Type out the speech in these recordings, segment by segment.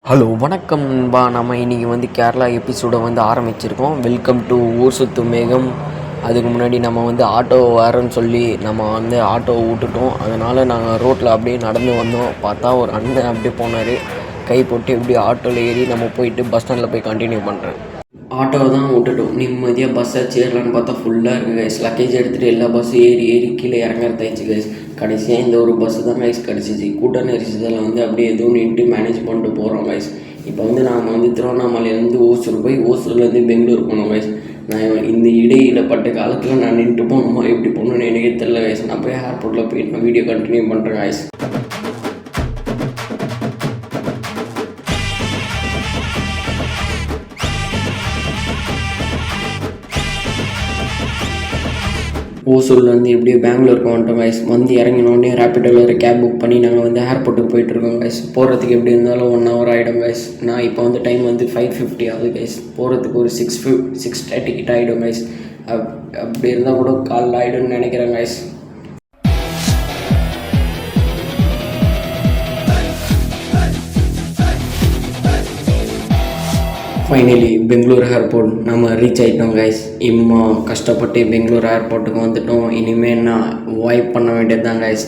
Hello வணக்கம் நண்பா. நம்ம இன்றைக்கி கேரளா எபிசோடை ஆரம்பிச்சிருக்கோம். வெல்கம் டு ஊர் சுத்து மேகம். அதுக்கு முன்னாடி நம்ம ஆட்டோ வரேன்னு சொல்லி நம்ம ஆட்டோவை விட்டுட்டோம். அதனால் நாங்கள் ரோட்டில் அப்படியே நடந்து வந்தோம். பார்த்தா ஒரு அண்ணன் அப்படியே போனார். கை போட்டு எப்படியும் ஆட்டோவில் ஏறி நம்ம போயிட்டு பஸ் ஸ்டாண்டில் போய் கண்டினியூ பண்ணுறேன். ஆட்டோவை தான் விட்டுட்டோம். நிம்மதியாக பஸ்ஸை சேரலான்னு பார்த்தா ஃபுல்லாக இருக்குது கைஸ். லக்கேஜ் எடுத்துகிட்டு எல்லா பஸ்ஸும் ஏறி கீழே இறங்குறதாச்சு கைஸ். கடைசியாக இந்த ஒரு பஸ்ஸு தான் கைஸ் கிடச்சிச்சு. கூட்ட நெரிசலில் அப்படியே எதுவும் நின்று மேனேஜ் பண்ணிட்டு போகிறோம் கைஸ். இப்போ நாம் திருவண்ணாமலையிலேருந்து ஓசூர் போய் ஓசூர்லேருந்து பெங்களூர் போனோம் கைஸ். நான் இந்த இடையிடப்பட்ட காலத்தில் நான் நின்று போகணுமா எப்படி போகணுன்னு எனக்கே தெரியல கைஸ். நான் போய் ஏர்போர்ட்டில் போய் நான் வீடியோ கண்டினியூ பண்ணுறேன் கைஸ். ஓசூர்லேருந்து எப்படியோ பெங்களூருக்கு வந்துட்டோம் கைஸ். இறங்கினோடனே ரேப்பிடோவில் ஒரு கேப் புக் பண்ணி நாங்கள் ஏர்போர்ட்டுக்கு போயிட்டுருக்கோம் கைஸ். போகிறதுக்கு எப்படி இருந்தாலும் 1 hour ஆகிடும் கைஸ். நான் இப்போ டைம் 5:50 ஆகுது கைஸ். போகிறதுக்கு ஒரு 6:30 கிட்ட ஆகிடும் கைஸ். அப்படி இருந்தால் கூட காலைல ஆகிடும்னு நினைக்கிறேன் கைஸ். ஃபைனலி பெங்களூர் ஏர்போர்ட் நம்ம ரீச் ஆகிட்டோம் கைஸ். கஷ்டப்பட்டு பெங்களூர் ஏர்போர்ட்டுக்கு வந்துட்டோம். இனிமேல் நான் வைப் பண்ண வேண்டியது தான் கைஸ்.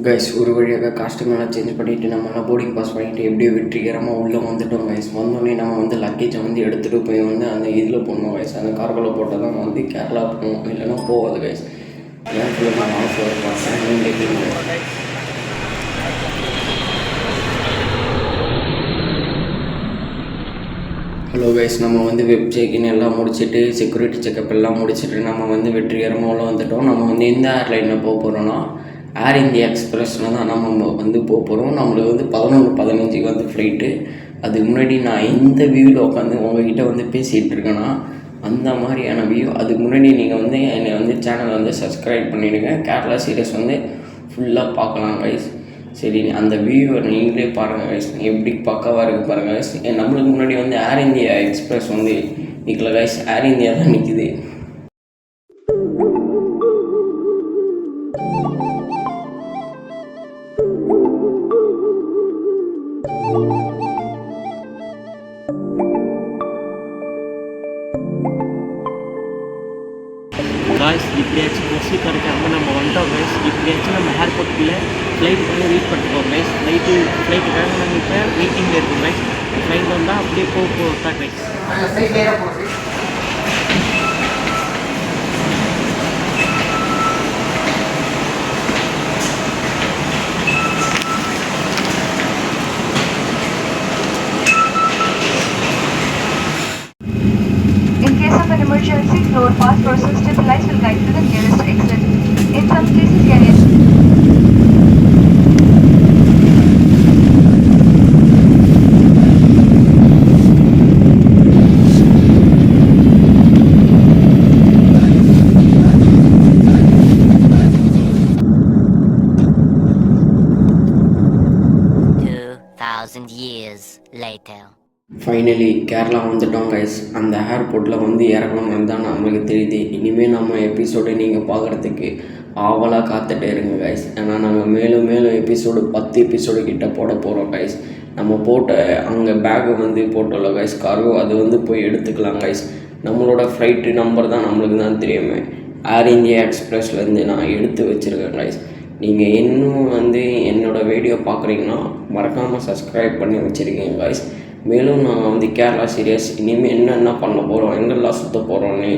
கைஸ் ஒரு வழியாக காஸ்டியூமெல்லாம் சேஞ்ச் பண்ணிவிட்டு நம்மளாம் போர்டிங் பாஸ் பண்ணிவிட்டு எப்படியோ வெற்றிகரமாக உள்ளே வந்துட்டோம் கைஸ். வந்தோடனே நம்ம லக்கேஜை எடுத்துகிட்டு போய் அந்த இதில் போடணும் கைஸ். அந்த கார்கோவில் போட்டால் தான் கேரளா போகணும், இல்லைன்னா போகாது கைஸ். ஏர்ஃபுல்ல நான் ஆஃப் பார்த்தேன். ஹலோ கைஸ், நம்ம வெப் செக்இன் எல்லாம் முடிச்சுட்டு செக்யூரிட்டி செக்கப் எல்லாம் முடிச்சுட்டு நம்ம வெற்றிகரமாக உள்ள வந்துட்டோம். நம்ம எந்த ஏர்லைனில் போக போகிறோன்னா ஏர் இந்தியா எக்ஸ்பிரஸில் தான் நம்ம போக போகிறோம். நம்மளுக்கு 11:15 ஃப்ளைட்டு. அதுக்கு முன்னாடி நான் இந்த வியூவில் உட்காந்து உங்கள்கிட்ட பேசிகிட்டு இருக்கேன்னா அந்த மாதிரியான வியூ. அதுக்கு முன்னாடி நீங்கள் என்னை சேனலை சப்ஸ்கிரைப் பண்ணிவிடுங்க. கேரளா சீரியஸ் ஃபுல்லாக பார்க்கலாம் கைஸ். சரி, அந்த வியூவை நீங்களே பாருங்கள் கைஸ். எப்படி பக்காவாக இருக்குது பாருங்கள் கைஸ். நம்மளுக்கு முன்னாடி ஏர் இந்தியா எக்ஸ்பிரஸ் நிற்கல கைஸ். ஏர் இந்தியா தான் நிற்குது. காய்ஸ் இப்படியாச்சும் பஸ்ஸு கிடைக்காம நம்ம வந்துட்டோம் கைஸ். இப்படியாச்சும் நம்ம ஏர்போர்ட்டுக்குள்ளே ஃப்ளைட்டுக்காக வெயிட் பண்ணிட்டுருக்கோம் கைஸ். ஃப்ளைட்டுக்காக நாங்கள் இப்போ வெயிட்டிங்கில் இருக்கோம் கைஸ். ஃப்ளைட் வந்தால் அப்படியே போகிறதா guys. Emergency, floor pass persons stabilized will guide to the nearest exit. In some places, carriers. 2,000 years later. Finally Kerala வந்துட்டோம் கைஸ். அந்த ஏர்போர்ட்டில் இறங்கணும்னு தான் நம்மளுக்கு தெரியுது. இனிமேல் நம்ம எபிசோடை நீங்கள் பார்க்குறதுக்கு ஆவலாக காத்துட்டே இருங்க கைஸ். ஏன்னா நாங்கள் மேலும் எபிசோடு 10 எபிசோடு கிட்ட போட போகிறோம் கைஸ். நம்ம போட்ட அங்கே பேக்கு போட்டோம்ல கைஸ், கார்கோ, அது போய் எடுத்துக்கலாம் கைஸ். நம்மளோட ஃப்ளைட்டு நம்பர் தான் நம்மளுக்கு தான் தெரியுமே. ஏர் இந்தியா எக்ஸ்பிரஸ்லேருந்து நான் எடுத்து வச்சுருக்கேன் கைஸ். நீங்கள் இன்னும் என்னோடய வீடியோ பார்க்குறீங்கன்னா மறக்காமல் சப்ஸ்கிரைப் பண்ணி வச்சுருக்கீங்க கைஸ். மேலும் நாங்கள் கேரளா சீரியஸ் இனிமேல் என்னென்ன பண்ண போகிறோம், எங்கெல்லாம் சுற்ற போகிறோன்னு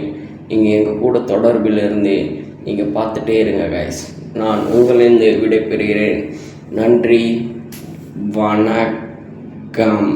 நீங்கள் எங்கள் கூட தொடர்பில் இருந்து நீங்கள் பார்த்துட்டே இருங்க கைஸ். நான் உங்களிருந்து விடைபெறுகிறேன். நன்றி, வணக்கம்.